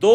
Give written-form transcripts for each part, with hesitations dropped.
2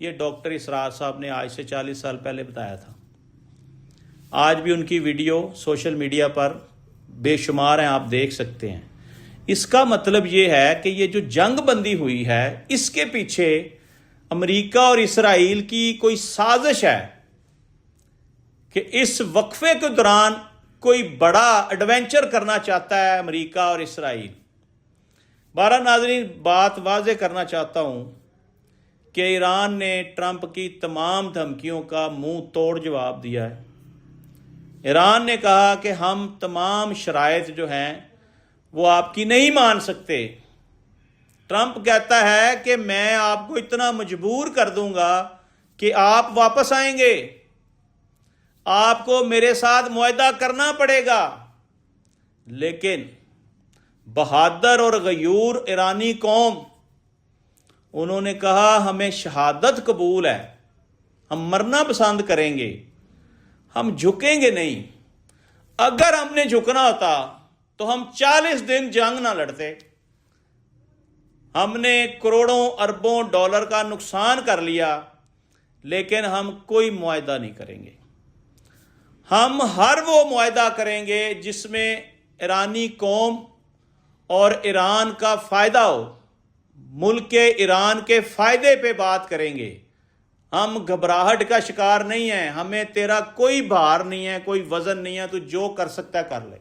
یہ ڈاکٹر اسرار صاحب نے آج سے 40 سال پہلے بتایا تھا. آج بھی ان کی ویڈیو سوشل میڈیا پر بے شمار ہیں، آپ دیکھ سکتے ہیں. اس کا مطلب یہ ہے کہ یہ جو جنگ بندی ہوئی ہے اس کے پیچھے امریکہ اور اسرائیل کی کوئی سازش ہے کہ اس وقفے کے دوران کوئی بڑا ایڈونچر کرنا چاہتا ہے امریکہ اور اسرائیل. بارہ ناظرین، بات واضح کرنا چاہتا ہوں کہ ایران نے ٹرمپ کی تمام دھمکیوں کا منہ توڑ جواب دیا ہے. ایران نے کہا کہ ہم تمام شرائط جو ہیں وہ آپ کی نہیں مان سکتے. ٹرمپ کہتا ہے کہ میں آپ کو اتنا مجبور کر دوں گا کہ آپ واپس آئیں گے، آپ کو میرے ساتھ معاہدہ کرنا پڑے گا. لیکن بہادر اور غیور ایرانی قوم، انہوں نے کہا ہمیں شہادت قبول ہے، ہم مرنا پسند کریں گے، ہم جھکیں گے نہیں. اگر ہم نے جھکنا ہوتا تو ہم 40 دن جنگ نہ لڑتے. ہم نے کروڑوں اربوں ڈالر کا نقصان کر لیا، لیکن ہم کوئی معاہدہ نہیں کریں گے. ہم ہر وہ معاہدہ کریں گے جس میں ایرانی قوم اور ایران کا فائدہ ہو. ملک ایران کے فائدے پہ بات کریں گے. ہم گھبراہٹ کا شکار نہیں ہیں، ہمیں تیرا کوئی بھار نہیں ہے، کوئی وزن نہیں ہے، تو جو کر سکتا ہے کر لے.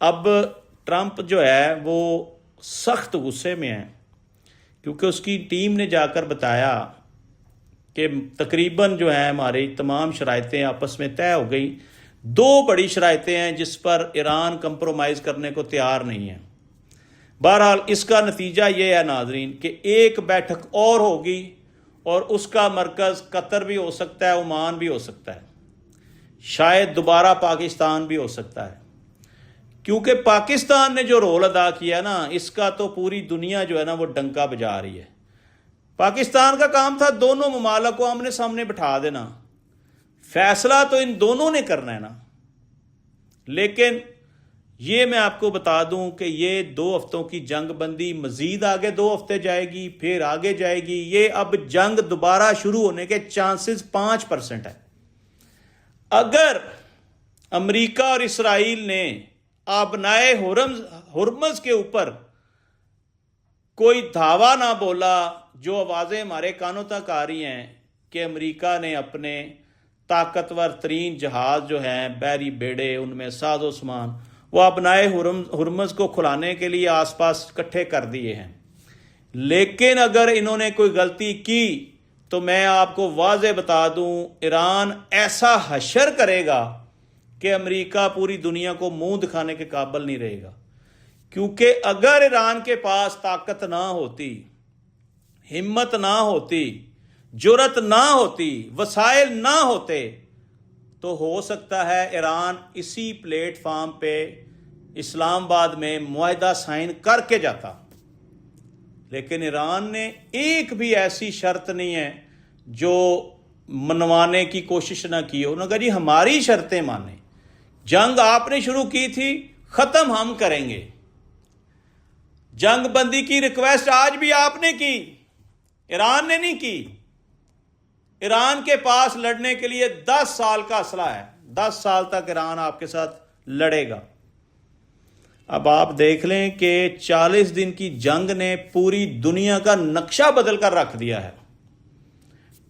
اب ٹرمپ جو ہے وہ سخت غصے میں ہے، کیونکہ اس کی ٹیم نے جا کر بتایا کہ تقریباً جو ہے ہماری تمام شرائطیں آپس میں طے ہو گئی. 2 بڑی شرائطیں ہیں جس پر ایران کمپرومائز کرنے کو تیار نہیں ہے. بہرحال اس کا نتیجہ یہ ہے ناظرین کہ ایک بیٹھک اور ہوگی اور اس کا مرکز قطر بھی ہو سکتا ہے، عمان بھی ہو سکتا ہے، شاید دوبارہ پاکستان بھی ہو سکتا ہے. کیونکہ پاکستان نے جو رول ادا کیا نا، اس کا تو پوری دنیا جو ہے نا وہ ڈنکا بجا رہی ہے. پاکستان کا کام تھا دونوں ممالک کو آمنے سامنے بٹھا دینا، فیصلہ تو ان دونوں نے کرنا ہے نا. لیکن یہ میں آپ کو بتا دوں کہ یہ 2 ہفتوں کی جنگ بندی مزید آگے 2 ہفتے جائے گی، پھر آگے جائے گی. یہ اب جنگ دوبارہ شروع ہونے کے چانسز 5% ہے. اگر امریکہ اور اسرائیل نے آبنائے ہرمز کے اوپر کوئی دھاوا نہ بولا، جو آوازیں ہمارے کانوں تک آ رہی ہیں کہ امریکہ نے اپنے طاقتور ترین جہاز جو ہیں، بحری بیڑے، ان میں ساز و سامان، وہ آبنائے ہرمز کو کھلانے کے لیے آس پاس اکٹھے کر دیے ہیں. لیکن اگر انہوں نے کوئی غلطی کی تو میں آپ کو واضح بتا دوں، ایران ایسا حشر کرے گا کہ امریکہ پوری دنیا کو منہ دکھانے کے قابل نہیں رہے گا. کیونکہ اگر ایران کے پاس طاقت نہ ہوتی، ہمت نہ ہوتی، جرأت نہ ہوتی، وسائل نہ ہوتے، تو ہو سکتا ہے ایران اسی پلیٹ فارم پہ اسلام آباد میں معاہدہ سائن کر کے جاتا. لیکن ایران نے ایک بھی ایسی شرط نہیں ہے جو منوانے کی کوشش نہ کی. انہوں نے کہا جی ہماری شرطیں مانیں، جنگ آپ نے شروع کی تھی، ختم ہم کریں گے. جنگ بندی کی ریکویسٹ آج بھی آپ نے کی، ایران نے نہیں کی. ایران کے پاس لڑنے کے لیے 10 سال کا اسلحہ ہے، 10 سال تک ایران آپ کے ساتھ لڑے گا. اب آپ دیکھ لیں کہ 40 دن کی جنگ نے پوری دنیا کا نقشہ بدل کر رکھ دیا ہے.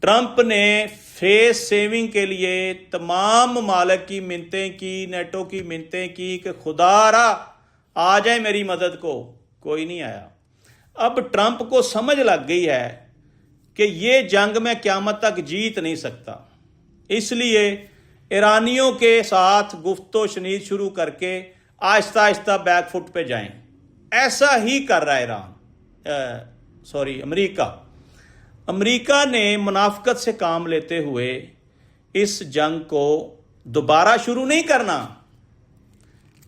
ٹرمپ نے فیس سیونگ کے لیے تمام ممالک کی منتیں کی، نیٹو کی منتیں کی کہ خدا را آ جائے میری مدد کو. کوئی نہیں آیا. اب ٹرمپ کو سمجھ لگ گئی ہے کہ یہ جنگ میں قیامت تک جیت نہیں سکتا، اس لیے ایرانیوں کے ساتھ گفت و شنید شروع کر کے آہستہ آہستہ بیک فٹ پہ جائیں. ایسا ہی کر رہا ہے امریکہ. امریکہ نے منافقت سے کام لیتے ہوئے اس جنگ کو دوبارہ شروع نہیں کرنا،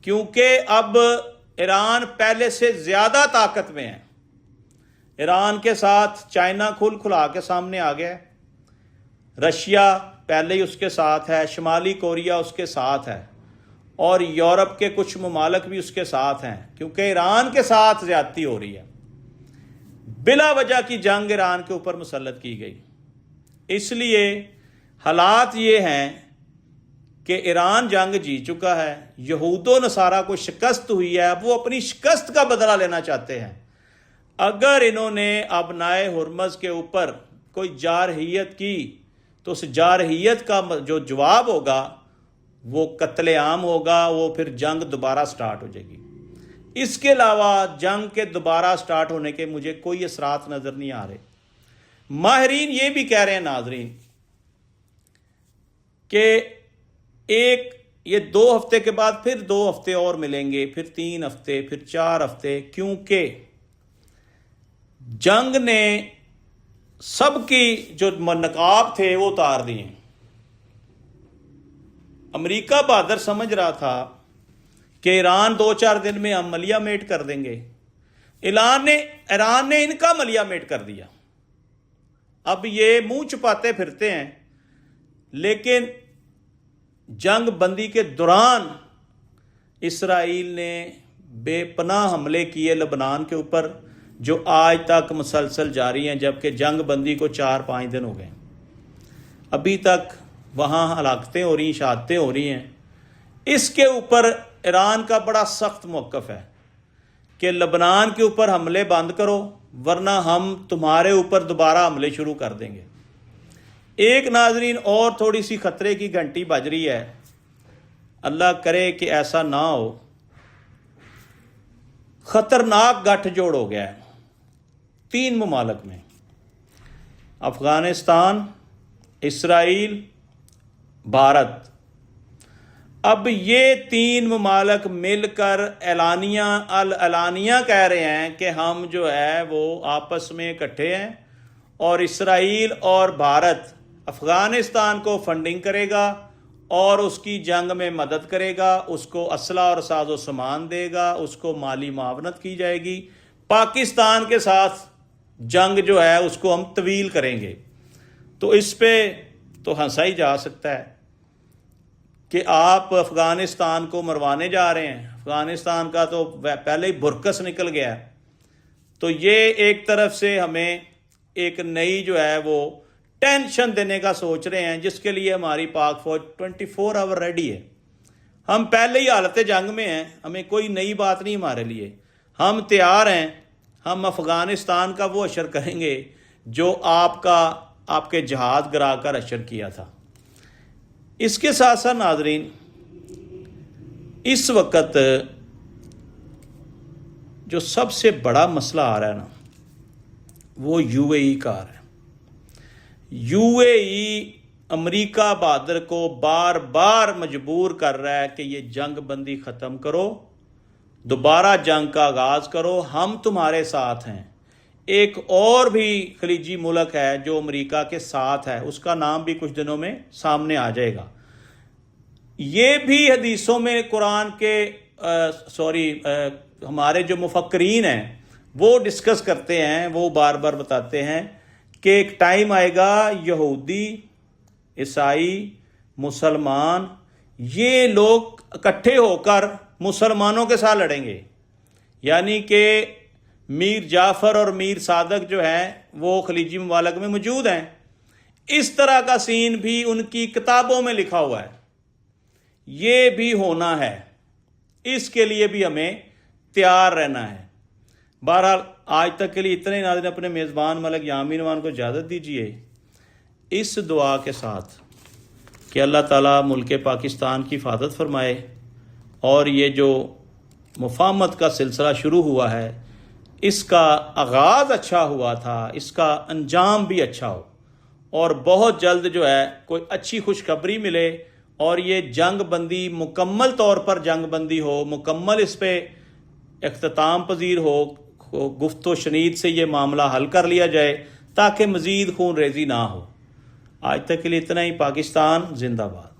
کیونکہ اب ایران پہلے سے زیادہ طاقت میں ہے. ایران کے ساتھ چائنا کھلا کے سامنے آ گیا ہے، رشیا پہلے ہی اس کے ساتھ ہے، شمالی کوریا اس کے ساتھ ہے، اور یورپ کے کچھ ممالک بھی اس کے ساتھ ہیں، کیونکہ ایران کے ساتھ زیادتی ہو رہی ہے. بلا وجہ کی جنگ ایران کے اوپر مسلط کی گئی۔ اس لیے حالات یہ ہیں کہ ایران جنگ جیت چکا ہے، یہود و نصارہ کو شکست ہوئی ہے، اب وہ اپنی شکست کا بدلہ لینا چاہتے ہیں۔ اگر انہوں نے ابنائے ہرمز کے اوپر کوئی جارحیت کی تو اس جارحیت کا جو جواب ہوگا وہ قتل عام ہوگا، وہ پھر جنگ دوبارہ سٹارٹ ہو جائے گی۔ اس کے علاوہ جنگ کے دوبارہ سٹارٹ ہونے کے مجھے کوئی اثرات نظر نہیں آ رہے۔ ماہرین یہ بھی کہہ رہے ہیں ناظرین کہ یہ 2 ہفتے کے بعد پھر 2 ہفتے اور ملیں گے، پھر 3 ہفتے، پھر 4 ہفتے، کیونکہ جنگ نے سب کی جو نقاب تھے وہ اتار دیے۔ امریکہ بہادر سمجھ رہا تھا کہ ایران 2-4 دن میں ہم ملیہ میٹ کر دیں گے، ایران نے ان کا ملیہ میٹ کر دیا۔ اب یہ منہ چھپاتے پھرتے ہیں، لیکن جنگ بندی کے دوران اسرائیل نے بے پناہ حملے کیے لبنان کے اوپر، جو آج تک مسلسل جاری ہیں، جبکہ جنگ بندی کو 4-5 دن ہو گئے، ابھی تک وہاں ہلاکتیں ہو رہی ہیں، شہادتیں ہو رہی ہیں۔ اس کے اوپر ایران کا بڑا سخت موقف ہے کہ لبنان کے اوپر حملے بند کرو ورنہ ہم تمہارے اوپر دوبارہ حملے شروع کر دیں گے۔ ایک ناظرین اور تھوڑی سی خطرے کی گھنٹی بج رہی ہے، اللہ کرے کہ ایسا نہ ہو، خطرناک گٹھ جوڑ ہو گیا ہے 3 ممالک میں، افغانستان، اسرائیل، بھارت۔ اب یہ 3 ممالک مل کر اعلانیہ کہہ رہے ہیں کہ ہم جو ہے وہ آپس میں اکٹھے ہیں، اور اسرائیل اور بھارت افغانستان کو فنڈنگ کرے گا اور اس کی جنگ میں مدد کرے گا، اس کو اسلحہ اور ساز و سامان دے گا، اس کو مالی معاونت کی جائے گی۔ پاکستان کے ساتھ جنگ جو ہے اس کو ہم طویل کریں گے۔ تو اس پہ تو ہنسا ہی جا سکتا ہے کہ آپ افغانستان کو مروانے جا رہے ہیں، افغانستان کا تو پہلے ہی برکس نکل گیا ہے۔ تو یہ ایک طرف سے ہمیں ایک نئی جو ہے وہ ٹینشن دینے کا سوچ رہے ہیں، جس کے لیے ہماری پاک فوج 24 آور ریڈی ہے۔ ہم پہلے ہی حالت جنگ میں ہیں، ہمیں کوئی نئی بات نہیں ہمارے لیے، ہم تیار ہیں، ہم افغانستان کا وہ اشر کریں گے جو آپ کے جہاد گرا کر اشر کیا تھا۔ اس کے ساتھ ساتھ ناظرین، اس وقت جو سب سے بڑا مسئلہ آ رہا ہے نا، وہ یو اے ای کا آ رہا ہے۔ یو اے ای امریکہ بہادر کو بار بار مجبور کر رہا ہے کہ یہ جنگ بندی ختم کرو، دوبارہ جنگ کا آغاز کرو، ہم تمہارے ساتھ ہیں۔ ایک اور بھی خلیجی ملک ہے جو امریکہ کے ساتھ ہے، اس کا نام بھی کچھ دنوں میں سامنے آ جائے گا۔ یہ بھی حدیثوں میں قرآن کے ہمارے جو مفکرین ہیں وہ ڈسکس کرتے ہیں، وہ بار بار بتاتے ہیں کہ ایک ٹائم آئے گا یہودی، عیسائی، مسلمان، یہ لوگ اکٹھے ہو کر مسلمانوں کے ساتھ لڑیں گے، یعنی کہ میر جعفر اور میر صادق جو ہیں وہ خلیجی ممالک میں موجود ہیں۔ اس طرح کا سین بھی ان کی کتابوں میں لکھا ہوا ہے، یہ بھی ہونا ہے، اس کے لیے بھی ہمیں تیار رہنا ہے۔ بہرحال آج تک کے لیے اتنا ہی ناظرین، اپنے میزبان ملک یامین نوان کو اجازت دیجیے اس دعا کے ساتھ کہ اللہ تعالیٰ ملک پاکستان کی حفاظت فرمائے، اور یہ جو مفاہمت کا سلسلہ شروع ہوا ہے اس کا آغاز اچھا ہوا تھا، اس کا انجام بھی اچھا ہو، اور بہت جلد جو ہے کوئی اچھی خوشخبری ملے اور یہ جنگ بندی مکمل طور پر جنگ بندی ہو، مکمل اس پہ اختتام پذیر ہو، گفت و شنید سے یہ معاملہ حل کر لیا جائے تاکہ مزید خون ریزی نہ ہو۔ آج تک کے لیے اتنا ہی۔ پاکستان زندہ باد۔